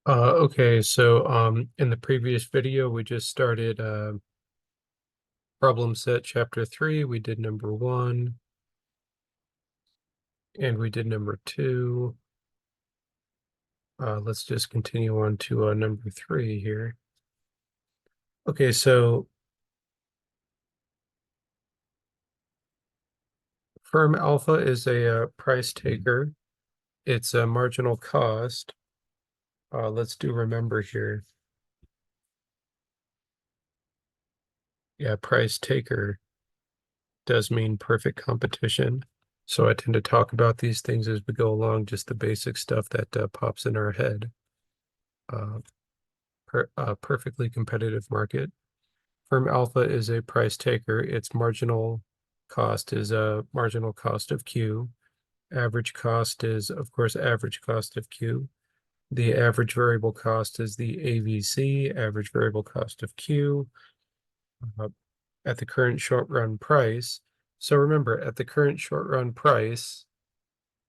Okay, so in the previous video, we just started problem set chapter 3. We did number 1, and we did number 2. Let's just continue on to number 3 here. Okay, so firm alpha is a price taker. It's a marginal cost. Let's do remember here. Yeah, price taker does mean perfect competition. So I tend to talk about these things as we go along, just the basic stuff that pops in our head. Perfectly competitive market. Firm alpha is a price taker. Its marginal cost is a marginal cost of Q. Average cost is, of course, average cost of Q. The average variable cost is the AVC, average variable cost of Q, at the current short run price. So remember, at the current short run price,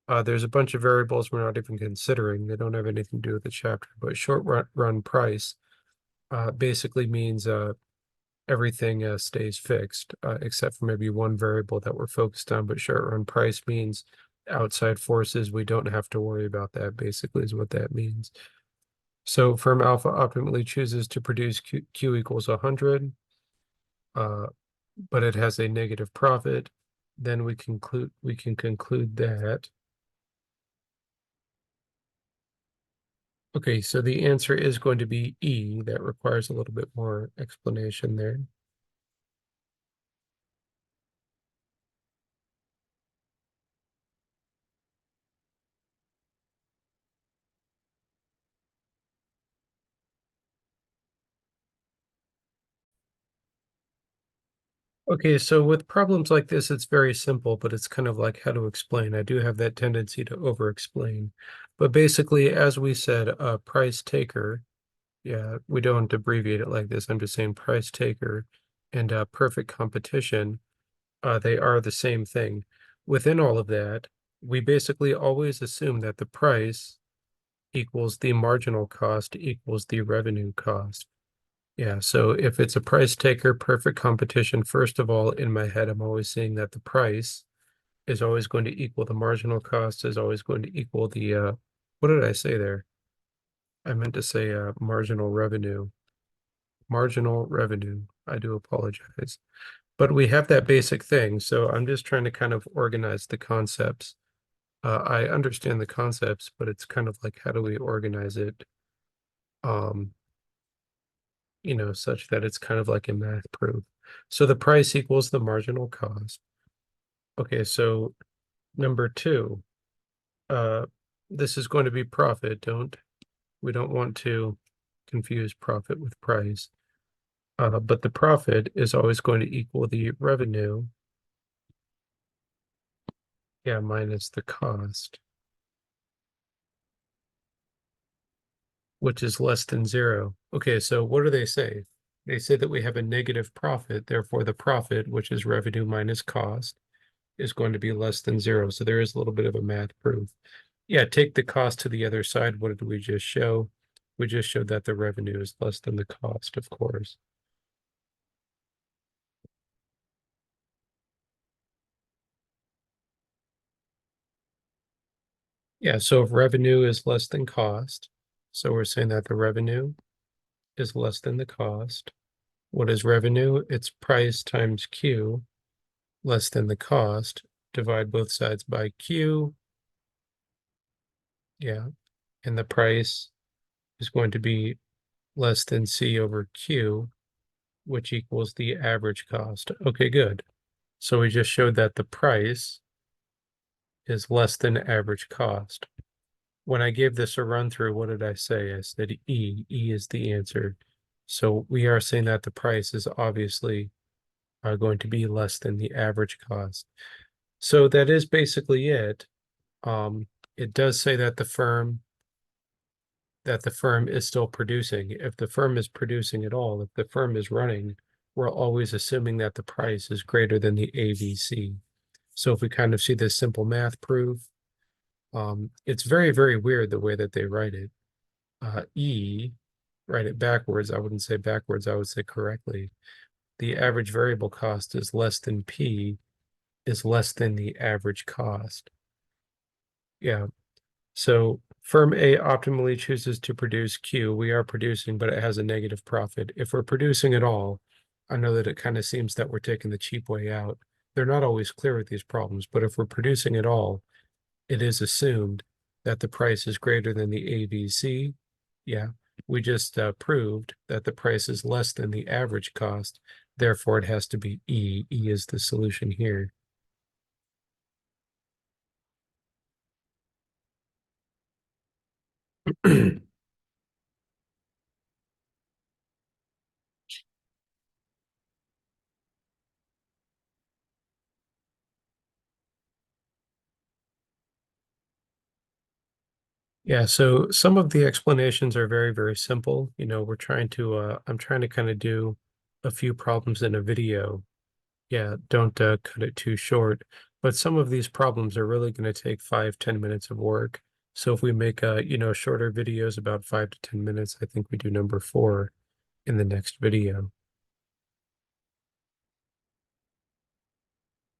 there's a bunch of variables we're not even considering. They don't have anything to do with the chapter, but short run price basically means everything stays fixed, except for maybe one variable that we're focused on. But short run price means outside forces, we don't have to worry about that, basically, is what that means. So firm alpha optimally chooses to produce Q equals 100, but it has a negative profit. Then we can conclude that. Okay, so the answer is going to be E. That requires a little bit more explanation there. Okay, so with problems like this, it's very simple, but it's kind of like how to explain. I do have that tendency to over-explain. But basically, as we said, a price taker, yeah, we don't abbreviate it like this. I'm just saying price taker and perfect competition, they are the same thing. Within all of that, we basically always assume that the price equals the marginal cost equals the revenue cost. Yeah, so if it's a price taker, perfect competition, first of all, in my head, I'm always saying that the price is always going to equal the marginal cost, is always going to equal the, what did I say there? I meant to say marginal revenue. Marginal revenue. I do apologize. But we have that basic thing, so I'm just trying to kind of organize the concepts. I understand the concepts, but it's kind of like how do we organize it? Such that it's kind of like a math proof. So the price equals the marginal cost. Okay, so number 2, uh, this is going to be profit. We don't want to confuse profit with price. But the profit is always going to equal the revenue, yeah, minus the cost, which is less than 0. Okay, so what do they say? They say that we have a negative profit, therefore the profit, which is revenue minus cost, is going to be less than 0. So there is a little bit of a math proof. Yeah, take the cost to the other side. What did we just show? We just showed that the revenue is less than the cost, of course. Yeah, so if revenue is less than cost, so we're saying that the revenue is less than the cost. What is revenue? It's price times Q less than the cost. Divide both sides by Q. Yeah, and the price is going to be less than C over Q, which equals the average cost. Okay, good. So we just showed that the price is less than average cost. When I gave this a run through, what did I say? I said E. E is the answer. So we are saying that the price is obviously going to be less than the average cost. So that is basically it. It does say that the firm is still producing. If the firm is producing at all, if the firm is running, we're always assuming that the price is greater than the AVC. So if we kind of see this simple math proof, it's very, very weird the way that they write it. E, write it backwards. I wouldn't say backwards, I would say correctly. The average variable cost is less than P is less than the average cost. Yeah. So firm A optimally chooses to produce Q. We are producing, but it has a negative profit. If we're producing at all, I know that it kind of seems that we're taking the cheap way out. They're not always clear with these problems, but if we're producing at all, it is assumed that the price is greater than the ABC. Yeah, we just proved that the price is less than the average cost. Therefore, it has to be E. E is the solution here. Yeah, so some of the explanations are very, very simple. I'm trying to kind of do a few problems in a video. Yeah, don't cut it too short. But some of these problems are really going to take 5, 10 minutes of work. So if we make shorter videos about 5 to 10 minutes, I think we do number 4 in the next video.